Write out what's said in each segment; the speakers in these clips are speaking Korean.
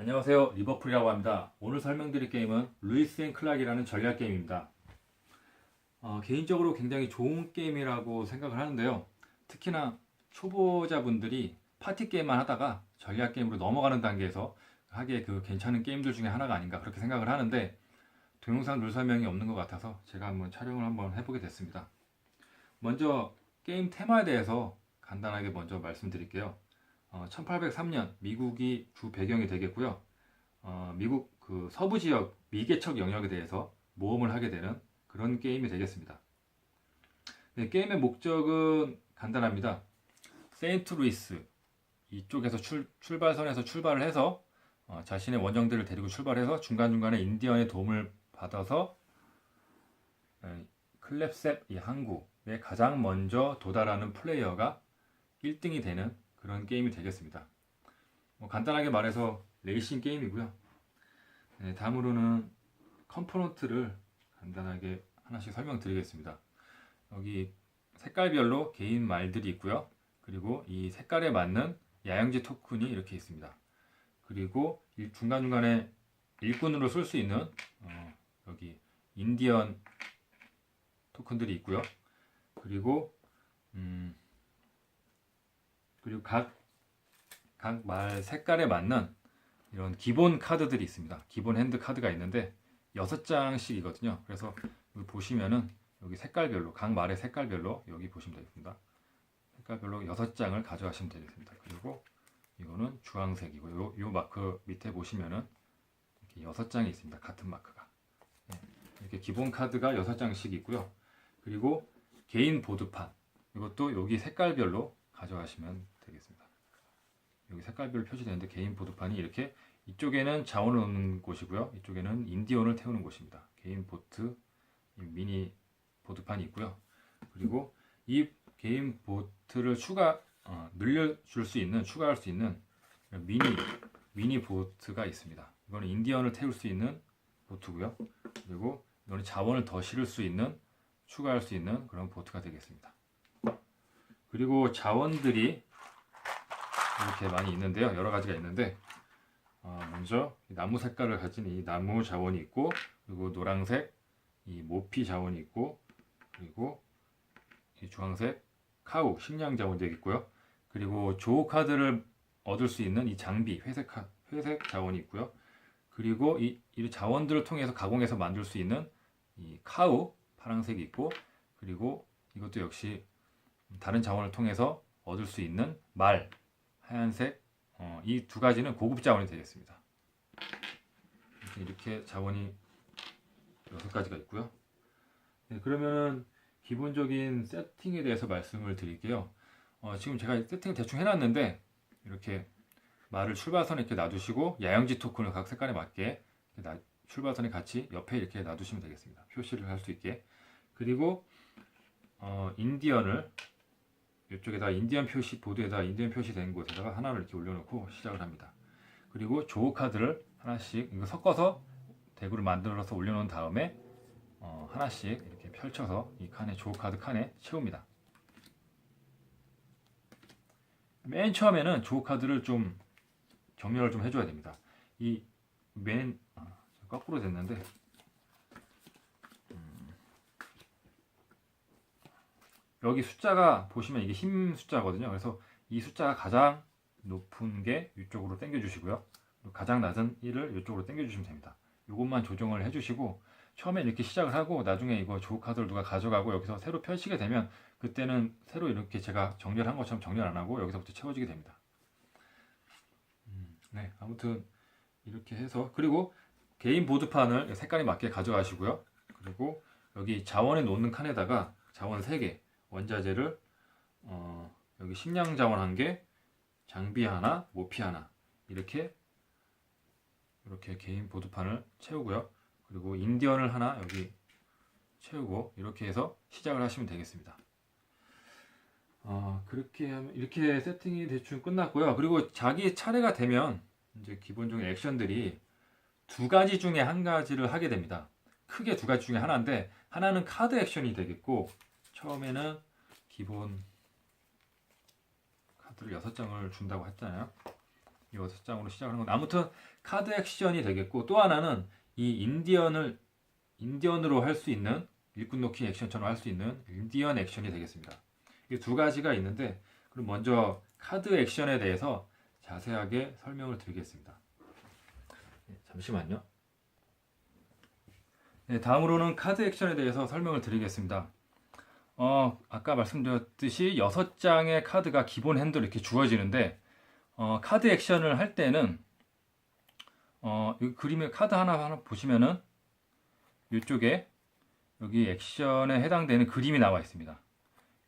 안녕하세요, 리버풀이라고 합니다. 오늘 설명드릴 게임은 루이스 앤 클락이라는 전략 게임입니다. 개인적으로 굉장히 좋은 게임이라고 생각을 하는데요. 특히나 초보자분들이 파티 게임만 하다가 전략 게임으로 넘어가는 단계에서 하기에 괜찮은 게임들 중에 하나가 아닌가 그렇게 생각을 하는데, 동영상 룰 설명이 없는 것 같아서 제가 촬영을 한번 해보게 됐습니다. 먼저 게임 테마에 대해서 간단하게 먼저 말씀드릴게요. 1803년 미국이 주 배경이 되겠고요. 미국 서부 지역 미개척 영역에 대해서 모험을 하게 되는 그런 게임이 되겠습니다. 네, 게임의 목적은 간단합니다. 세인트루이스 이쪽에서 출발선에서 출발을 해서 자신의 원정대를 데리고 출발해서 중간중간에 인디언의 도움을 받아서 클랩셉 이 항구에 가장 먼저 도달하는 플레이어가 1등이 되는 그런 게임이 되겠습니다. 간단하게 말해서 레이싱 게임이고요. 네, 다음으로는 컴포넌트를 간단하게 하나씩 설명드리겠습니다. 여기 색깔별로 개인 말들이 있고요. 그리고 이 색깔에 맞는 야영지 토큰이 이렇게 있습니다. 그리고 중간중간에 일꾼으로 쓸 수 있는 여기 인디언 토큰들이 있고요. 그리고 각 말 색깔에 맞는 이런 기본 카드들이 있습니다. 기본 핸드 카드가 있는데 6장씩이거든요. 그래서 여기 보시면은 여기 색깔별로, 각 말의 색깔별로 여기 보시면 되겠습니다. 색깔별로 6장을 가져가시면 되겠습니다. 그리고 이거는 주황색이고, 요 마크 밑에 보시면은 이렇게 6장이 있습니다. 같은 마크가. 네, 이렇게 기본 카드가 6장씩 있고요. 그리고 개인 보드판, 이것도 여기 색깔별로 가져가시면 되겠습니다. 여기 색깔별로 표시되는데 개인 보드판이 이렇게, 이쪽에는 자원을 넣는 곳이고요. 이쪽에는 인디언을 태우는 곳입니다. 개인 보트, 미니 보드판이 있고요. 그리고 이 개인 보트를 늘려줄 수 있는, 추가할 수 있는 미니 보트가 있습니다. 이거는 인디언을 태울 수 있는 보트고요. 그리고 이거는 자원을 더 실을 수 있는, 추가할 수 있는 그런 보트가 되겠습니다. 그리고 자원들이 이렇게 많이 있는데요. 여러 가지가 있는데, 먼저 나무 색깔을 가진 이 나무 자원이 있고, 그리고 노란색 이 모피 자원이 있고, 그리고 이 주황색 카우 식량 자원이 있고요. 그리고 조우 카드를 얻을 수 있는 이 장비 회색 자원이 있고요. 그리고 이 자원들을 통해서 가공해서 만들 수 있는 이 카우 파란색이 있고, 그리고 이것도 역시 다른 자원을 통해서 얻을 수 있는 말 하얀색, 이 두 가지는 고급 자원이 되겠습니다. 이렇게 자원이 6가지가 있고요. 네, 그러면은 기본적인 세팅에 대해서 말씀을 드릴게요. 지금 제가 세팅을 대충 해놨는데, 이렇게 말을 출발선에 이렇게 놔두시고 야영지 토큰을 각 색깔에 맞게 출발선에 같이 옆에 이렇게 놔두시면 되겠습니다. 표시를 할 수 있게. 그리고 인디언을 이쪽에다 인디언 표시, 보드에다 인디언 표시된 곳에다가 하나를 이렇게 올려놓고 시작을 합니다. 그리고 조우 카드를 하나씩 이거 섞어서 대구를 만들어서 올려놓은 다음에 하나씩 이렇게 펼쳐서 이 칸에, 조우 카드 칸에 채웁니다. 맨 처음에는 조우 카드를 좀 정렬을 좀 해줘야 됩니다. 거꾸로 됐는데, 여기 숫자가 보시면 이게 힘 숫자거든요. 그래서 이 숫자가 가장 높은 게 이쪽으로 당겨 주시고요. 가장 낮은 1을 이쪽으로 당겨 주시면 됩니다. 이것만 조정을 해주시고, 처음에 이렇게 시작을 하고 나중에 이거 조우 카드를 누가 가져가고 여기서 새로 펼치게 되면, 그때는 새로 이렇게 제가 정렬한 것처럼 정렬 안 하고 여기서부터 채워지게 됩니다. 네, 아무튼 이렇게 해서, 그리고 개인 보드판을 색깔에 맞게 가져가시고요. 그리고 여기 자원에 놓는 칸에다가 자원 3개, 원자재를 여기 식량 자원 1개, 장비 하나, 모피 하나, 이렇게 개인 보드판을 채우고요. 그리고 인디언을 하나 여기 채우고, 이렇게 해서 시작을 하시면 되겠습니다. 그렇게 하면 이렇게 세팅이 대충 끝났고요. 그리고 자기 차례가 되면 이제 기본적인 액션들이 2가지 중에 1가지를 하게 됩니다. 크게 2가지 중에 하나인데, 하나는 카드 액션이 되겠고, 처음에는 기본 카드를 6장을 준다고 했잖아요. 여섯 장으로 시작하는 건데 아무튼 카드 액션이 되겠고 또 하나는 이 인디언으로 할 수 있는 일꾼 놓기 액션처럼 할 수 있는 인디언 액션이 되겠습니다. 이 두 가지가 있는데 그럼 먼저 카드 액션에 대해서 자세하게 설명을 드리겠습니다. 잠시만요. 네, 다음으로는 카드 액션에 대해서 설명을 드리겠습니다. 아까 말씀드렸듯이 6장의 카드가 기본 핸드로 이렇게 주어지는데 카드 액션을 할 때는 이 그림의 카드 하나 보시면은 이쪽에 여기 액션에 해당되는 그림이 나와 있습니다.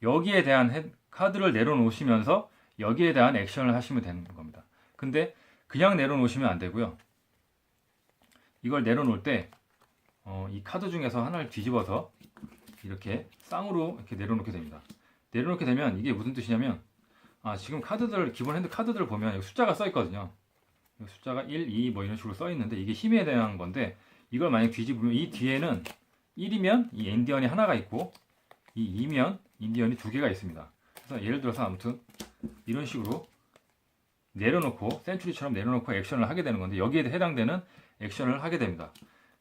여기에 대한 카드를 내려놓으시면서 여기에 대한 액션을 하시면 되는 겁니다. 근데 그냥 내려놓으시면 안 되고요. 이걸 내려놓을 때 이 카드 중에서 하나를 뒤집어서 이렇게 쌍으로 이렇게 내려놓게 됩니다. 내려놓게 되면 이게 무슨 뜻이냐면 지금 카드들 기본 핸드 카드들을 보면 여기 숫자가 써 있거든요. 숫자가 1, 2 뭐 이런 식으로 써 있는데 이게 힘에 대한 건데 이걸 만약 뒤집으면 이 뒤에는 1이면 이 인디언이 하나가 있고 이 2면 인디언이 두 개가 있습니다. 그래서 예를 들어서 아무튼 이런 식으로 내려놓고 센츄리처럼 내려놓고 액션을 하게 되는 건데 여기에 해당되는 액션을 하게 됩니다.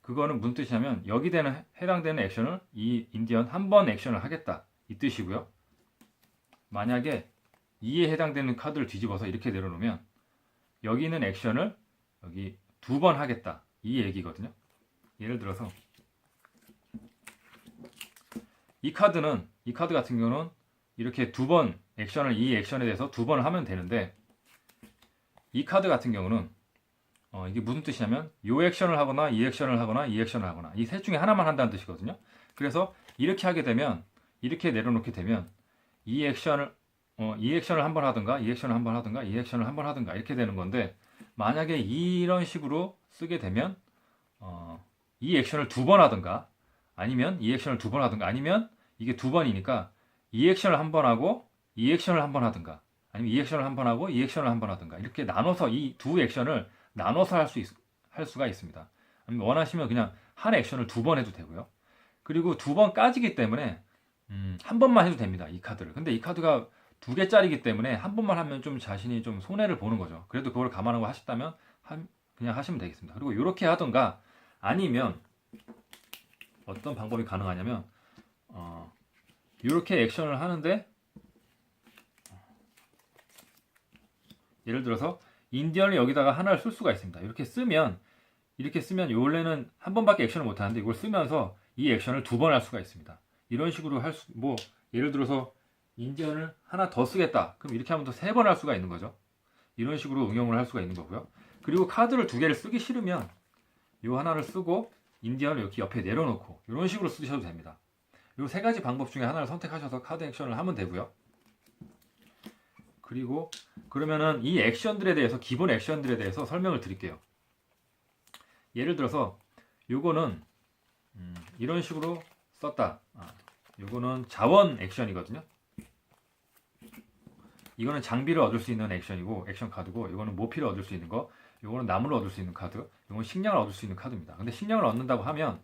그거는 무슨 뜻이냐면 여기 해당되는 액션을 이 인디언 한 번 액션을 하겠다 이 뜻이고요. 만약에 2에 해당되는 카드를 뒤집어서 이렇게 내려놓으면 여기 있는 액션을 여기 2번 하겠다 이 얘기거든요. 예를 들어서 이 카드 같은 경우는 이렇게 2번 액션을 이 액션에 대해서 2번 하면 되는데 이 카드 같은 경우는 이게 무슨 뜻이냐면 이 액션을 하거나 이 액션을 하거나 이 액션을 하거나 이 셋 중에 하나만 한다는 뜻이거든요. 그래서 이렇게 하게 되면 이렇게 내려놓게 되면 이 액션을 한 번 하든가 이 액션을 한 번 하든가 이 액션을 한 번 하든가 이렇게 되는 건데 만약에 이런 식으로 쓰게 되면 이 액션을 2번 하든가 아니면 이 액션을 2번 하든가 아니면 이게 2번이니까 이 액션을 한 번 하고 이 액션을 한 번 하든가 아니면 이 액션을 한 번 하고 이 액션을 한 번 하든가 이렇게 나눠서 이 두 액션을 나눠서 할 수가 있습니다. 아니면 원하시면 그냥 한 액션을 2번 해도 되고요. 그리고 2번까지기 때문에 한 번만 해도 됩니다. 이 카드를. 근데 이 카드가 2개짜리기 때문에 한 번만 하면 좀 자신이 좀 손해를 보는 거죠. 그래도 그걸 감안하고 하셨다면 그냥 하시면 되겠습니다. 그리고 이렇게 하던가 아니면 어떤 방법이 가능하냐면 이렇게 액션을 하는데 예를 들어서 인디언을 여기다가 하나를 쓸 수가 있습니다. 이렇게 쓰면 원래는 한 번밖에 액션을 못 하는데 이걸 쓰면서 이 액션을 2번 할 수가 있습니다. 이런 식으로 예를 들어서 인디언을 하나 더 쓰겠다. 그럼 이렇게 하면 또 3번 할 수가 있는 거죠. 이런 식으로 응용을 할 수가 있는 거고요. 그리고 카드를 2개를 쓰기 싫으면 이 하나를 쓰고 인디언을 이렇게 옆에 내려놓고 이런 식으로 쓰셔도 됩니다. 이 3가지 방법 중에 하나를 선택하셔서 카드 액션을 하면 되고요. 그리고 그러면은 이 액션들에 대해서 기본 액션들에 대해서 설명을 드릴게요. 예를 들어서 요거는 이런 식으로 썼다. 요거는 자원 액션이거든요. 이거는 장비를 얻을 수 있는 액션이고 액션 카드고 이거는 모피를 얻을 수 있는 거, 요거는 나무를 얻을 수 있는 카드, 요거는 식량을 얻을 수 있는 카드입니다. 근데 식량을 얻는다고 하면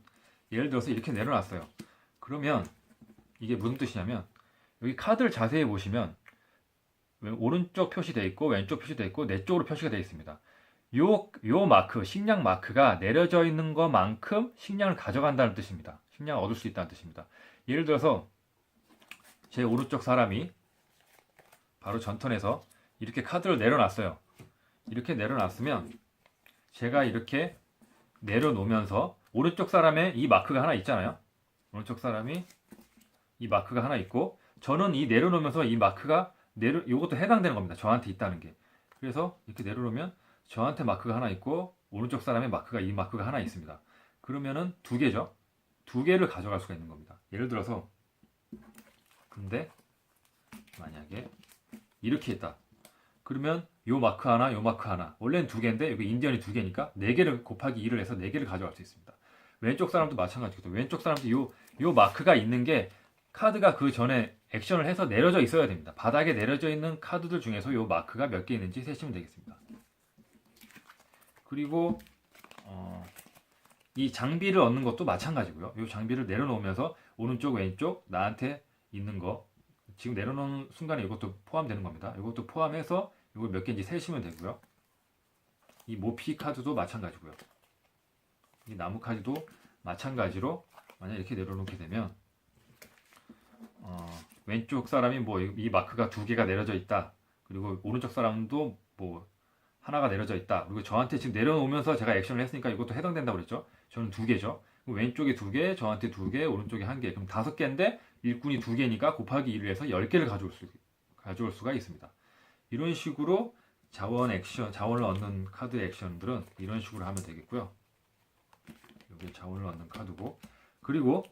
예를 들어서 이렇게 내려놨어요. 그러면 이게 무슨 뜻이냐면 여기 카드를 자세히 보시면 오른쪽 표시되어 있고 왼쪽 표시되어 있고 내 쪽으로 표시가 되어 있습니다. 요 마크, 식량 마크가 내려져 있는 것만큼 식량을 가져간다는 뜻입니다. 식량을 얻을 수 있다는 뜻입니다. 예를 들어서 제 오른쪽 사람이 바로 전턴에서 이렇게 카드를 내려놨어요. 이렇게 내려놨으면 제가 이렇게 내려놓으면서 오른쪽 사람의 이 마크가 하나 있잖아요. 오른쪽 사람이 이 마크가 하나 있고 저는 이 내려놓으면서 이 마크가 이것도 해당되는 겁니다. 저한테 있다는 게. 그래서 이렇게 내려놓으면 저한테 마크가 하나 있고 오른쪽 사람의 이 마크가 하나 있습니다. 그러면은 2개죠. 2개를 가져갈 수가 있는 겁니다. 예를 들어서 근데 만약에 이렇게 했다. 그러면 요 마크 하나, 요 마크 하나. 원래는 2개인데 여기 인디언이 2개니까 4개를 곱하기 2를 해서 4개를 가져갈 수 있습니다. 왼쪽 사람도 마찬가지거든요. 왼쪽 사람도 요 마크가 있는 게 카드가 그 전에 액션을 해서 내려져 있어야 됩니다. 바닥에 내려져 있는 카드들 중에서 요 마크가 몇 개 있는지 세시면 되겠습니다. 그리고 이 장비를 얻는 것도 마찬가지고요. 이 장비를 내려놓으면서 오른쪽 왼쪽 나한테 있는 거 지금 내려놓는 순간에 이것도 포함되는 겁니다. 이것도 포함해서 이걸 몇 개인지 세시면 되고요. 이 모피 카드도 마찬가지고요. 이 나무 카드도 마찬가지로 만약 이렇게 내려놓게 되면 왼쪽 사람이 뭐 이 마크가 2개가 내려져 있다. 그리고 오른쪽 사람도 뭐 하나가 내려져 있다. 그리고 저한테 지금 내려놓으면서 제가 액션을 했으니까 이것도 해당된다고 그랬죠. 저는 2개죠. 왼쪽에 2개, 저한테 2개, 오른쪽에 1개. 그럼 5개인데 일꾼이 2개니까 곱하기 1을 해서 10개를 가져올 수가 있습니다. 이런 식으로 자원을 얻는 카드 액션들은 이런 식으로 하면 되겠고요. 이게 자원을 얻는 카드고, 그리고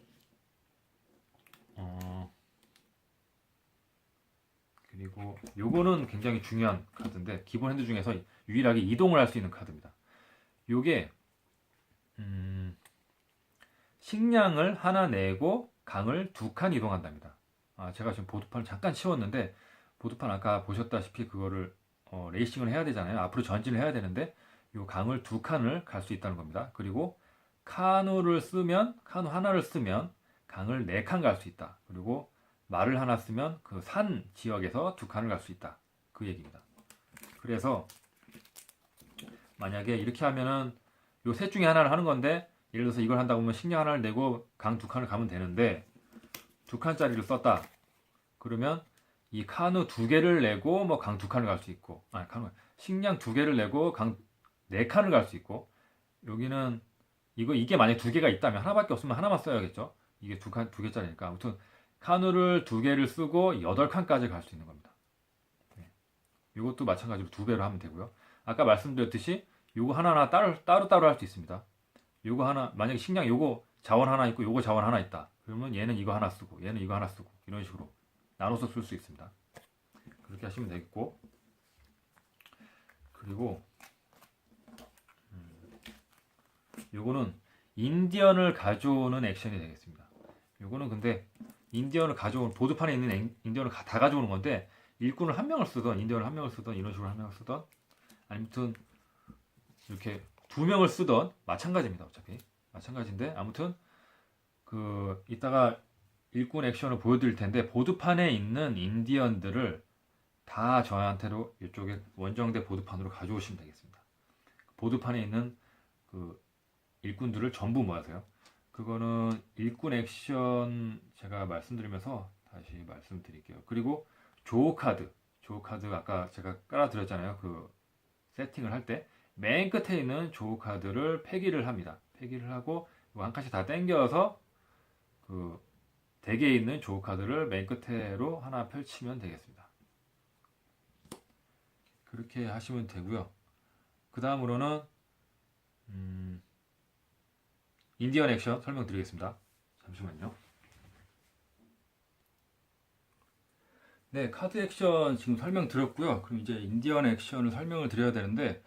요거는 굉장히 중요한 카드인데, 기본 핸드 중에서 유일하게 이동을 할 수 있는 카드입니다. 요게 식량을 하나 내고 강을 2칸 이동한답니다. 제가 지금 보드판을 잠깐 치웠는데, 보드판 아까 보셨다시피 그거를 레이싱을 해야 되잖아요. 앞으로 전진을 해야 되는데 요 강을 2칸을 갈 수 있다는 겁니다. 그리고 카누 하나를 쓰면 강을 4칸 갈 수 있다. 그리고 말을 하나 쓰면 그 산 지역에서 2칸을 갈 수 있다. 그 얘기입니다. 그래서 만약에 이렇게 하면은 요 셋 중에 하나를 하는 건데, 예를 들어서 이걸 한다고 하면 식량 하나를 내고 강 2칸을 가면 되는데 2칸짜리를 썼다. 그러면 이 카누 2개를 내고 뭐 강 2칸을 갈 수 있고, 식량 2개를 내고 강 4칸을 갈 수 있고, 여기는 이게 만약 2개가 있다면 하나밖에 없으면 하나만 써야겠죠. 이게 2개짜리니까. 아무튼 카누를 2개를 쓰고 8칸까지 갈 수 있는 겁니다. 이것도 마찬가지로 2배로 하면 되고요. 아까 말씀드렸듯이 요거 하나하나 따로따로 할 수 있습니다. 요거 하나, 만약에 식량 요거 자원 하나 있고 요거 자원 하나 있다. 그러면 얘는 이거 하나 쓰고 얘는 이거 하나 쓰고 이런 식으로 나눠서 쓸 수 있습니다. 그렇게 하시면 되겠고, 그리고 요거는 인디언을 가져오는 액션이 되겠습니다. 요거는 근데 보드판에 있는 인디언을 다 가져오는 건데, 일꾼을 1명을 쓰던, 인디언을 1명을 쓰던, 이런 식으로 1명을 쓰던, 아무튼 이렇게 2명을 쓰던 마찬가지입니다. 어차피 마찬가지인데, 아무튼 이따가 일꾼 액션을 보여드릴 텐데, 보드판에 있는 인디언들을 다 저한테로 이쪽에 원정대 보드판으로 가져오시면 되겠습니다. 보드판에 있는 그 일꾼들을 전부 모아서요. 그거는 일꾼 액션 제가 말씀드리면서 다시 말씀드릴게요. 그리고 조우 카드 아까 제가 깔아드렸잖아요. 그 세팅을 할 때 맨 끝에 있는 조우 카드를 폐기를 합니다. 폐기를 하고 한 칸씩 다 당겨서 그 덱에 있는 조우 카드를 맨 끝으로 하나 펼치면 되겠습니다. 그렇게 하시면 되고요. 그 다음으로는 인디언 액션 설명드리겠습니다. 잠시만요. 네, 카드 액션 지금 설명드렸고요. 그럼 이제 인디언 액션을 설명을 드려야 되는데,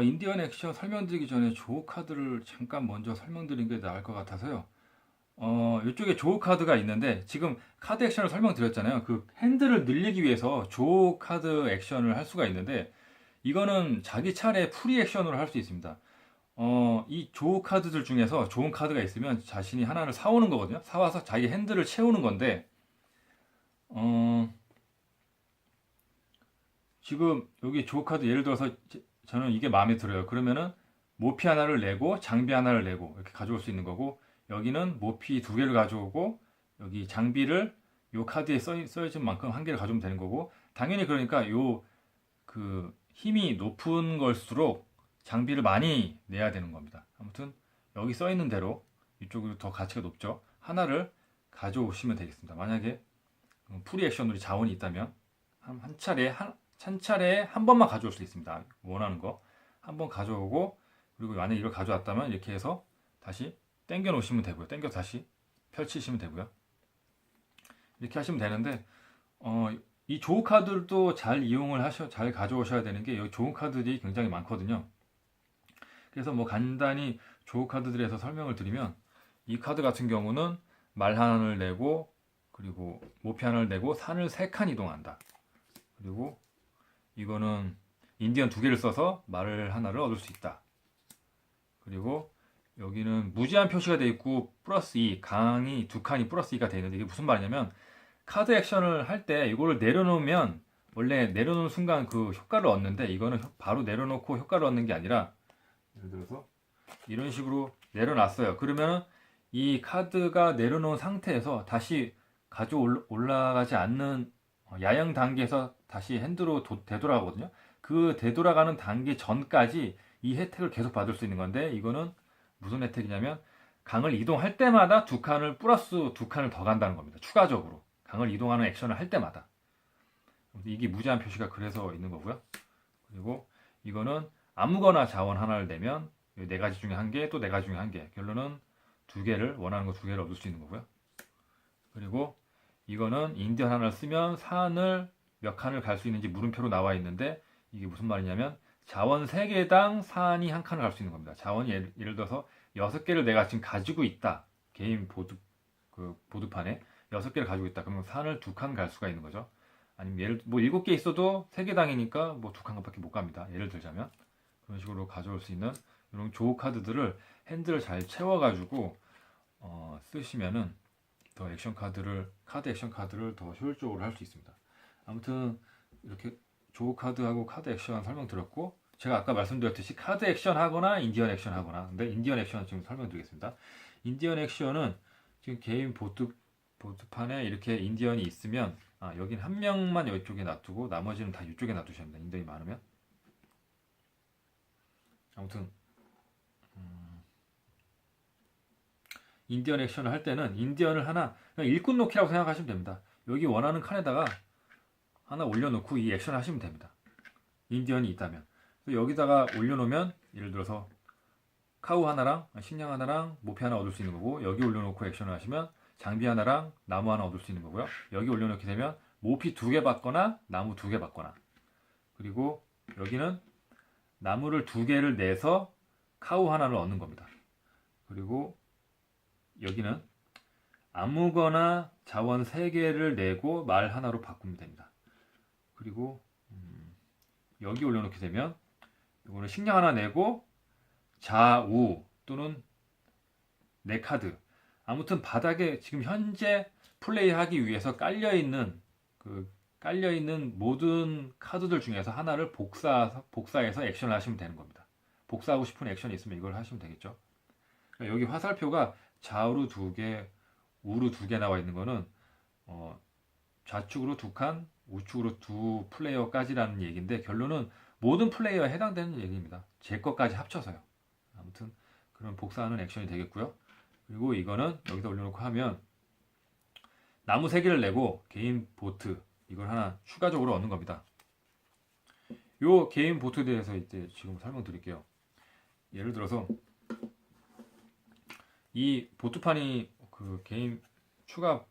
인디언 액션 설명드리기 전에 조우 카드를 잠깐 먼저 설명드리는 게 나을 것 같아서요. 이쪽에 조우 카드가 있는데, 지금 카드 액션을 설명드렸잖아요. 그 핸들을 늘리기 위해서 조우 카드 액션을 할 수가 있는데, 이거는 자기 차례 프리 액션으로 할 수 있습니다. 이 조우 카드들 중에서 좋은 카드가 있으면 자신이 하나를 사오는 거거든요. 사와서 자기 핸들을 채우는 건데, 지금 여기 조우 카드 예를 들어서 저는 이게 마음에 들어요. 그러면은 모피 하나를 내고 장비 하나를 내고 이렇게 가져올 수 있는 거고, 여기는 모피 2개를 가져오고 여기 장비를 요 카드에 써있는 만큼 1개를 가져오면 되는 거고, 당연히 그러니까 그 힘이 높은 걸수록 장비를 많이 내야 되는 겁니다. 아무튼 여기 써 있는 대로 이쪽으로 더 가치가 높죠. 하나를 가져오시면 되겠습니다. 만약에 프리 액션으로 자원이 있다면 한 차례에 한 번만 가져올 수 있습니다. 원하는 거 한 번 가져오고, 그리고 만약에 이걸 가져왔다면 이렇게 해서 다시 당겨 놓으시면 되고요. 당겨 다시 펼치시면 되고요. 이렇게 하시면 되는데, 이 조우 카드도 잘 잘 가져오셔야 되는 게, 여기 조우 카드들이 굉장히 많거든요. 그래서 뭐 간단히 조우 카드들에서 설명을 드리면, 이 카드 같은 경우는 말 하나를 내고, 그리고 모피 하나를 내고 산을 3칸 이동한다. 그리고 이거는 인디언 2개를 써서 말을 하나를 얻을 수 있다. 그리고 여기는 무제한 표시가 되어 있고 플러스 2, 강이 2칸이 플러스 2가 되어 있는데, 이게 무슨 말이냐면, 카드 액션을 할 때 이거를 내려놓으면 원래 내려놓는 순간 그 효과를 얻는데 이거는 바로 내려놓고 효과를 얻는 게 아니라 예를 들어서 이런 식으로 내려놨어요. 그러면 이 카드가 내려놓은 상태에서 다시 가져 올라가지 않는 야영 단계에서 다시 핸드로 되돌아가거든요. 그 되돌아가는 단계 전까지 이 혜택을 계속 받을 수 있는 건데 이거는 무슨 혜택이냐면 강을 이동할 때마다 두 칸을 플러스 두 칸을 더 간다는 겁니다. 추가적으로 강을 이동하는 액션을 할 때마다 이게 무제한 표시가 그래서 있는 거고요. 그리고 이거는 아무거나 자원 하나를 내면 네 가지 중에 한 개, 또 네 가지 중에 한 개. 결론은 두 개를 원하는 거 두 개를 얻을 수 있는 거고요. 그리고 이거는 인디언 하나를 쓰면 산을 몇 칸을 갈 수 있는지 물음표로 나와 있는데 이게 무슨 말이냐면 자원 3개당 산이 한 칸을 갈 수 있는 겁니다. 자원이 예를 들어서 6개를 내가 지금 가지고 있다. 개인 보드판에 6개를 가지고 있다. 그러면 산을 2칸 갈 수가 있는 거죠. 아니면 예를 뭐 7개 있어도 3개당이니까 뭐 2칸밖에 못 갑니다. 예를 들자면 그런 식으로 가져올 수 있는 이런 조우 카드들을 핸들을 잘 채워가지고 쓰시면은 더 카드 액션 카드를 더 효율적으로 할 수 있습니다. 아무튼 이렇게 조우 카드하고 카드 액션 설명드렸고 제가 아까 말씀드렸듯이 카드 액션 하거나 인디언 액션 하거나 근데 인디언 액션 지금 설명드리겠습니다. 인디언 액션은 지금 개인 보드판에 이렇게 인디언이 있으면 여긴 한 명만 이쪽에 놔두고 나머지는 다 이쪽에 놔두셔야 합니다. 인디언이 많으면 아무튼 인디언 액션을 할 때는 인디언을 하나 그냥 일꾼 놓기라고 생각하시면 됩니다. 여기 원하는 칸에다가 하나 올려놓고 이 액션을 하시면 됩니다. 인디언이 있다면 여기다가 올려놓으면 예를 들어서 카우 하나랑 식량 하나랑 모피 하나 얻을 수 있는 거고 여기 올려놓고 액션을 하시면 장비 하나랑 나무 하나 얻을 수 있는 거고요. 여기 올려놓게 되면 모피 2개 받거나 나무 2개 받거나 그리고 여기는 나무를 2개를 내서 카우 하나를 얻는 겁니다. 그리고 여기는 아무거나 자원 3개를 내고 말 하나로 바꾸면 됩니다. 그리고 여기 올려놓게 되면 이거는 식량 하나 내고 좌우 또는 네 카드 아무튼 바닥에 지금 현재 플레이하기 위해서 깔려있는 모든 카드들 중에서 하나를 복사해서 액션을 하시면 되는 겁니다. 복사하고 싶은 액션이 있으면 이걸 하시면 되겠죠. 그러니까 여기 화살표가 좌우로 2개, 우로 2개 나와 있는 거는 좌측으로 2칸, 우측으로 2 플레이어까지라는 얘기인데 결론은 모든 플레이어에 해당되는 얘기입니다. 제 것까지 합쳐서요. 아무튼 그런 복사하는 액션이 되겠고요. 그리고 이거는 여기다 올려놓고 하면 나무 3개를 내고 개인 보트 이걸 하나 추가적으로 얻는 겁니다. 요 개인 보트에 대해서 이제 지금 설명드릴게요. 예를 들어서 이 보트판이 그 개인 추가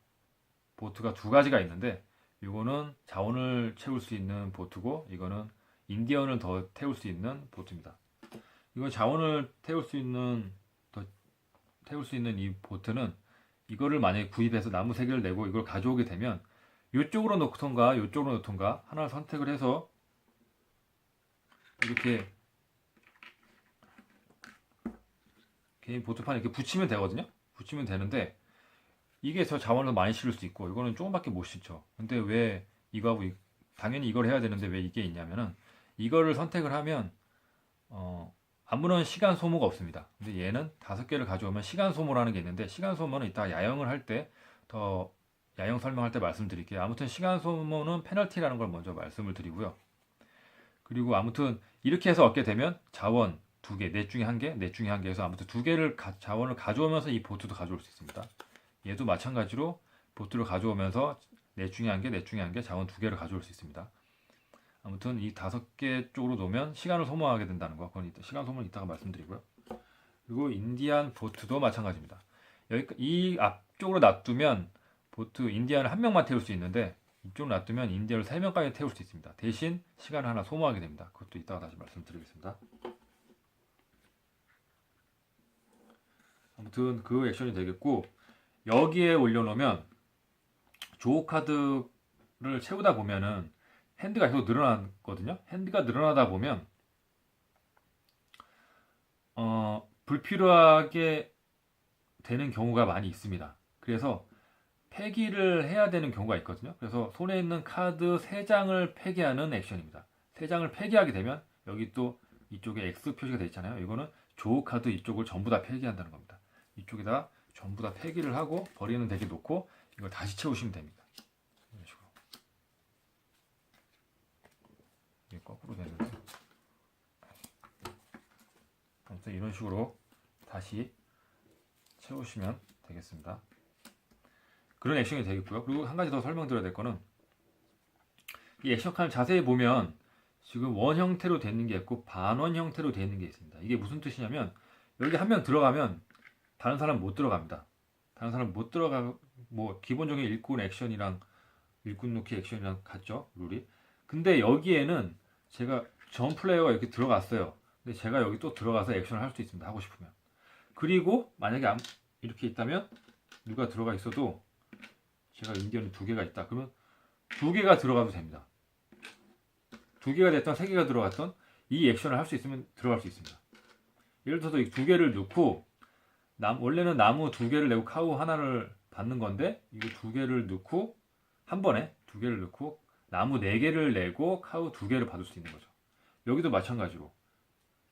보트가 2가지가 있는데 이거는 자원을 채울 수 있는 보트고 이거는 인디언을 더 태울 수 있는 보트입니다. 이건 자원을 태울 수 있는 이 보트는 이거를 만약에 구입해서 나무 3개를 내고 이걸 가져오게 되면 이쪽으로 놓던가 이쪽으로 놓던가 하나를 선택을 해서 이렇게 개인 보트판에 이렇게 붙이면 되거든요. 붙이면 되는데 이게 저 자원을 많이 실을 수 있고 이거는 조금밖에 못 실죠. 근데 왜 이거하고 당연히 이걸 해야 되는데 왜 이게 있냐면은 이거를 선택을 하면 아무런 시간 소모가 없습니다. 근데 얘는 5개를 가져오면 시간 소모라는 게 있는데 시간 소모는 이따 야영을 할 때 더 야영 설명할 때 말씀드릴게요. 아무튼 시간 소모는 페널티라는 걸 먼저 말씀을 드리고요. 그리고 아무튼 이렇게 해서 얻게 되면 자원 2개, 넷 중에 1개, 넷 중에 1개 해서 아무튼 2개를 자원을 가져오면서 이 보트도 가져올 수 있습니다. 얘도 마찬가지로 보트를 가져오면서 넷 중에 1개, 넷 중에 1개, 자원 2개를 가져올 수 있습니다. 아무튼 이 5개 쪽으로 놓으면 시간을 소모하게 된다는 거. 그건 시간 소모는 이따가 말씀드리고요. 그리고 인디안 보트도 마찬가지입니다. 이 앞쪽으로 놔두면 보트 인디안을 1명만 태울 수 있는데 이쪽으로 놔두면 인디안을 3명까지 태울 수 있습니다. 대신 시간을 하나 소모하게 됩니다. 그것도 이따가 다시 말씀드리겠습니다. 아무튼 그 액션이 되겠고 여기에 올려놓으면 조우 카드를 채우다 보면은 핸드가 계속 늘어나거든요. 핸드가 늘어나다 보면 불필요하게 되는 경우가 많이 있습니다. 그래서 폐기를 해야 되는 경우가 있거든요. 그래서 손에 있는 카드 3장을 폐기하는 액션입니다. 3장을 폐기하게 되면 여기 또 이쪽에 X 표시가 되어 있잖아요. 이거는 조우 카드 이쪽을 전부 다 폐기한다는 겁니다. 이쪽에다 전부 다 폐기를 하고 버리는 덱에 놓고 이걸 다시 채우시면 됩니다. 이런 식으로. 이게 거꾸로 되는데. 아무튼 이런 식으로 다시 채우시면 되겠습니다. 그런 액션이 되겠고요. 그리고 한 가지 더 설명드려야 될 거는 이 액션 칸을 자세히 보면 지금 원 형태로 되는 게 있고 반원 형태로 되는 게 있습니다. 이게 무슨 뜻이냐면 여기 한 명 들어가면 다른 사람 못 들어갑니다. 다른 사람 못 들어가 뭐 기본적인 일꾼 액션이랑 일꾼 놓기 액션이랑 같죠 룰이. 근데 여기에는 제가 전 플레이어가 이렇게 들어갔어요. 근데 제가 여기 또 들어가서 액션을 할 수 있습니다. 하고 싶으면. 그리고 만약에 이렇게 있다면 누가 들어가 있어도 제가 인디언이 2개가 있다. 그러면 2개가 들어가도 됩니다. 2개가 됐던 3개가 들어갔던 이 액션을 할 수 있으면 들어갈 수 있습니다. 예를 들어서 이 2개를 넣고 원래는 나무 2개를 내고 카우 하나를 받는 건데 이거 2개를 넣고 한 번에 2개를 넣고 나무 4개를 내고 카우 2개를 받을 수 있는 거죠. 여기도 마찬가지로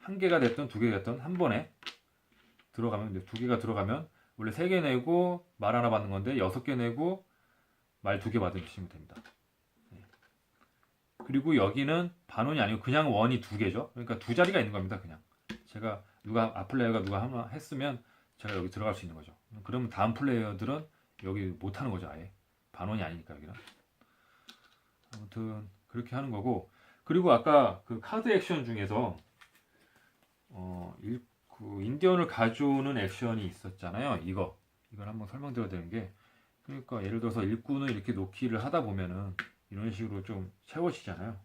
1개가 됐던 2개가 됐던 한 번에 들어가면 2개가 들어가면 원래 3개 내고 말 하나 받는 건데 6개 내고 말 2개 받으시면 됩니다. 그리고 여기는 반원이 아니고 그냥 원이 2개죠. 그러니까 2자리가 있는 겁니다. 그냥 제가 앞플레이어가 누가 하나 했으면 제가 여기 들어갈 수 있는 거죠. 그러면 다음 플레이어들은 여기 못 하는 거죠. 아예 반원이 아니니까 여기는. 아무튼 그렇게 하는 거고. 그리고 아까 그 카드 액션 중에서 그 인디언을 가져오는 액션이 있었잖아요. 이걸 한번 설명드려야 되는 게, 그러니까 예를 들어서 일꾼을 이렇게 놓기를 하다 보면은 이런 식으로 좀 채워지잖아요.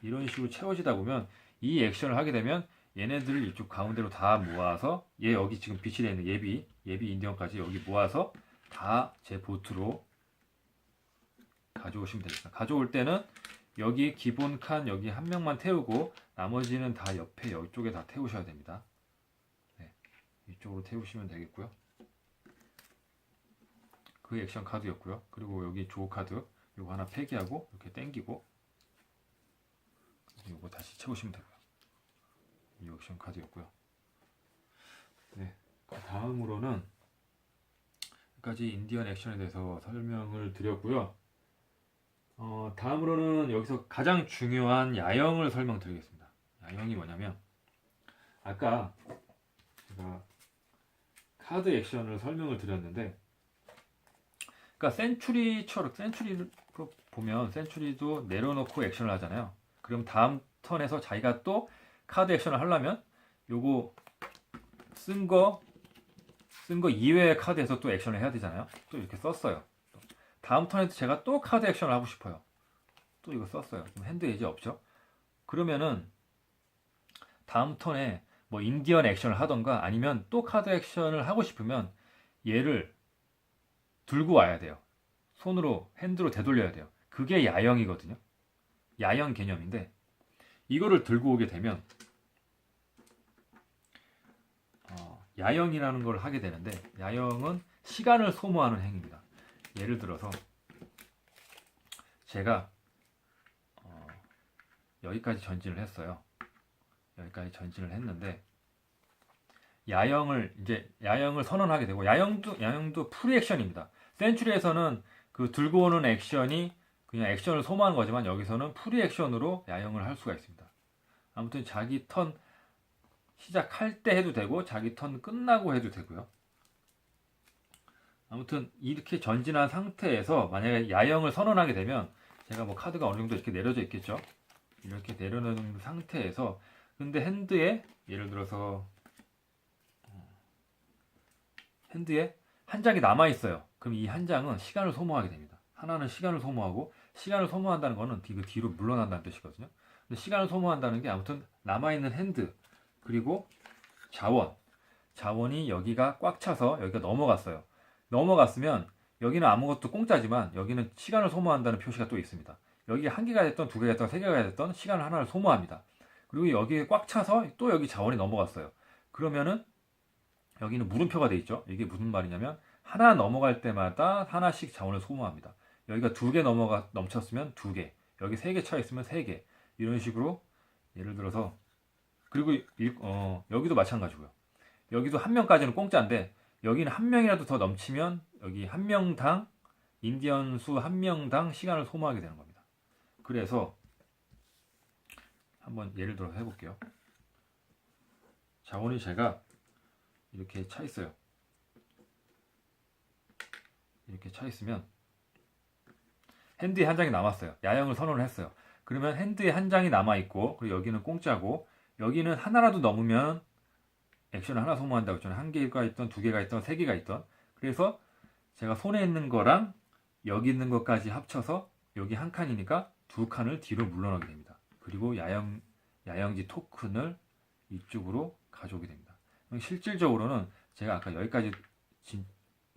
이런 식으로 채워지다 보면 이 액션을 하게 되면 얘네들을 이쪽 가운데로 다 모아서 얘 여기 지금 빛이 되어 있는 예비 인디언까지 여기 모아서 다 제 보트로 가져오시면 되겠습니다. 가져올 때는 여기 기본 칸 여기 한 명만 태우고 나머지는 다 옆에 이쪽에 다 태우셔야 됩니다. 네, 이쪽으로 태우시면 되겠고요. 그 액션 카드였고요. 그리고 여기 조우 카드 요거 하나 폐기하고 이렇게 당기고 요거 다시 채우시면 되고요. 이 액션 카드였고요. 네, 다음으로는 여기까지 인디언 액션에 대해서 설명을 드렸고요. 다음으로는 여기서 가장 중요한 야영을 설명드리겠습니다. 야영이 뭐냐면 아까 제가 카드 액션을 설명을 드렸는데, 그러니까 센츄리로 보면 센츄리도 내려놓고 액션을 하잖아요. 그럼 다음 턴에서 자기가 또 카드 액션을 하려면 요거 쓴 거 이외의 카드에서 또 액션을 해야 되잖아요. 또 이렇게 썼어요. 다음 턴에도 제가 또 카드 액션을 하고 싶어요. 또 이거 썼어요. 지금 핸드 이제 없죠. 그러면은 다음 턴에 뭐 인디언 액션을 하던가 아니면 또 카드 액션을 하고 싶으면 얘를 들고 와야 돼요. 손으로 핸드로 되돌려야 돼요. 그게 야영이거든요. 야영 개념인데 이거를 들고 오게 되면 야영이라는 걸 하게 되는데, 야영은 시간을 소모하는 행위입니다. 예를 들어서 제가 여기까지 전진을 했어요. 여기까지 전진을 했는데 야영을 선언하게 되고, 야영도 프리 액션입니다. 센츄리에서는 그 들고 오는 액션이 그냥 액션을 소모하는 거지만 여기서는 프리 액션으로 야영을 할 수가 있습니다. 아무튼 자기 턴 시작할 때 해도 되고 자기 턴 끝나고 해도 되고요. 아무튼 이렇게 전진한 상태에서 만약에 야영을 선언하게 되면 제가 뭐 카드가 어느 정도 이렇게 내려져 있겠죠. 이렇게 내려놓은 상태에서 근데 핸드에 예를 들어서 핸드에 한 장이 남아 있어요. 그럼 이 한 장은 시간을 소모하게 됩니다. 하나는 시간을 소모하고, 시간을 소모한다는 거는 뒤로 물러난다는 뜻이거든요. 근데 시간을 소모한다는 게 아무튼 남아 있는 핸드 그리고 자원이 여기가 꽉 차서 여기가 넘어갔어요. 넘어갔으면 여기는 아무것도 공짜지만 여기는 시간을 소모한다는 표시가 또 있습니다. 여기 한 개가 됐던 2개가 됐던 3개가 됐던 시간을 하나를 소모합니다. 그리고 여기에 꽉 차서 또 여기 자원이 넘어갔어요. 그러면은 여기는 물음표가 돼 있죠. 이게 무슨 말이냐면 하나 넘어갈 때마다 하나씩 자원을 소모합니다. 여기가 2개 넘쳤으면 2개, 여기 3개 차 있으면 3개, 이런 식으로 예를 들어서, 그리고 여기도 마찬가지고요. 여기도 한 명까지는 공짜인데 여기는 한 명이라도 더 넘치면 여기 한 명당 인디언 수 한 명당 시간을 소모하게 되는 겁니다. 그래서 한번 예를 들어 해볼게요. 자원이 제가 이렇게 차 있어요. 이렇게 차 있으면 핸드에 한 장이 남았어요. 야영을 선언을 했어요. 그러면 핸드에 한 장이 남아 있고, 그리고 여기는 공짜고, 여기는 하나라도 넘으면 액션을 하나 소모한다고 했잖아요. 1개가 있던 2개가 있던 3개가 있던. 그래서 제가 손에 있는 거랑 여기 있는 것까지 합쳐서 여기 한 칸이니까 2칸을 뒤로 물러나게 됩니다. 그리고 야영지 토큰을 이쪽으로 가져오게 됩니다. 실질적으로는 제가 아까 여기까지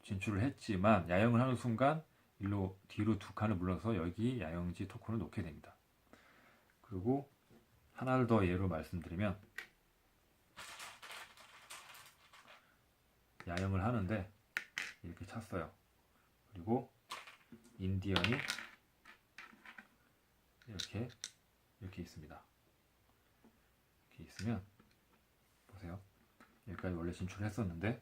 진출을 했지만 야영을 하는 순간 일로 뒤로 2칸을 물러서 여기 야영지 토큰을 놓게 됩니다. 그리고 하나를 더 예로 말씀드리면, 야영을 하는데 이렇게 찼어요. 그리고 인디언이 이렇게 있습니다. 이렇게 있으면 보세요. 여기까지 원래 진출을 했었는데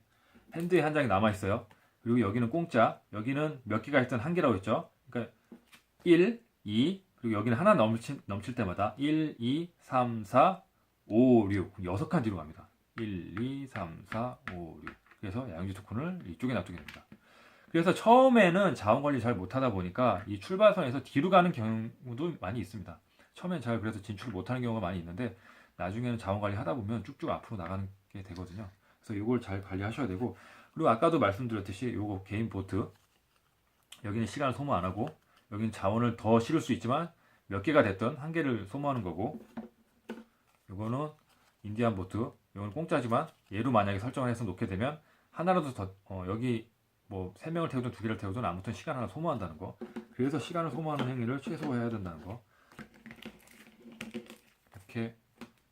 핸드에 한 장이 남아 있어요. 그리고 여기는 공짜, 여기는 몇 개가 있던 1개라고 했죠. 그러니까 1, 2, 그리고 여기는 하나 넘칠 때마다 1, 2, 3, 4, 5, 6, 6칸 뒤로 갑니다. 1, 2, 3, 4, 5, 6. 그래서 야영지 토큰을 이쪽에 놔두게 됩니다. 그래서 처음에는 자원 관리 잘 못하다 보니까 이 출발선에서 뒤로 가는 경우도 많이 있습니다. 처음엔 잘 그래서 진출을 못하는 경우가 많이 있는데 나중에는 자원 관리 하다 보면 쭉쭉 앞으로 나가는 게 되거든요. 그래서 이걸 잘 관리하셔야 되고, 그리고 아까도 말씀드렸듯이 요거 개인 보트, 여기는 시간을 소모 안 하고, 여기는 자원을 더 실을 수 있지만 몇 개가 됐든 1개를 소모하는 거고, 요거는 인디안 보트, 이건 공짜지만 얘로 만약에 설정을 해서 놓게 되면 하나라도 더 여기 뭐 3명을 태우든 2개를 태우든 아무튼 시간 하나 소모한다는 거. 그래서 시간을 소모하는 행위를 최소화해야 된다는 거. 이렇게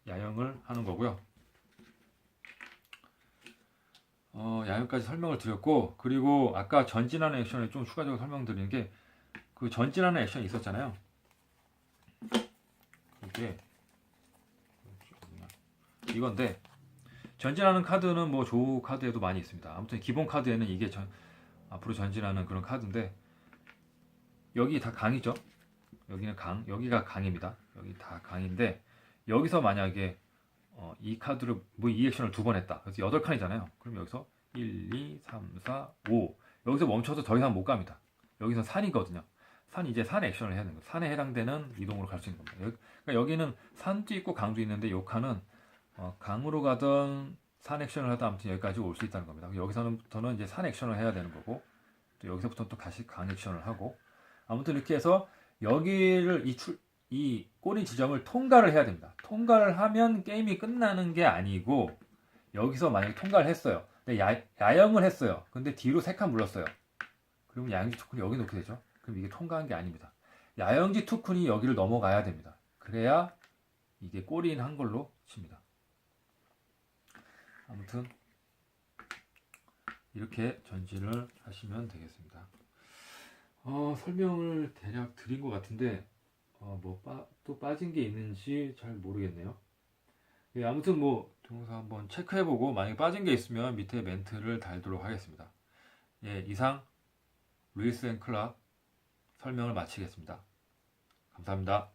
야영을 하는 거고요. 야영까지 설명을 드렸고, 그리고 아까 전진하는 액션을 좀 추가적으로 설명드리는 게, 그 전진하는 액션이 있었잖아요. 이게 이건데, 전진하는 카드는 뭐 조우 카드에도 많이 있습니다. 아무튼 기본 카드에는 이게 앞으로 전진하는 그런 카드인데, 여기 다 강이죠. 여기는 강, 여기가 강입니다. 여기 다 강인데, 여기서 만약에 이 카드를 뭐 이 액션을 2번 했다. 그래서 8칸이잖아요. 그럼 여기서 1, 2, 3, 4, 5 여기서 멈춰서 더 이상 못 갑니다. 여기서 산이거든요. 이제 산 액션을 해야 되는 거예요. 산에 해당되는 이동으로 갈 수 있는 겁니다. 그러니까 여기는 산도 있고 강도 있는데 이 칸은 강으로 가던 산 액션을 하다 아무튼 여기까지 올 수 있다는 겁니다. 여기서부터는 이제 산 액션을 해야 되는 거고, 또 여기서부터 또 다시 강 액션을 하고, 아무튼 이렇게 해서 여기를 이 꼬리 지점을 통과를 해야 됩니다. 통과를 하면 게임이 끝나는 게 아니고, 여기서 만약에 통과를 했어요. 근데 야영을 했어요. 근데 뒤로 3칸 물렀어요. 그러면 야영지 투쿤이 여기 놓게 되죠. 그럼 이게 통과한 게 아닙니다. 야영지 투쿤이 여기를 넘어가야 됩니다. 그래야 이게 꼬리인 한 걸로 칩니다. 아무튼 이렇게 전진을 하시면 되겠습니다. 설명을 대략 드린 것 같은데 또 빠진 게 있는지 잘 모르겠네요. 예, 아무튼 뭐 동영상 한번 체크해보고 만약에 빠진 게 있으면 밑에 멘트를 달도록 하겠습니다. 예, 이상 루이스 앤 클락 설명을 마치겠습니다. 감사합니다.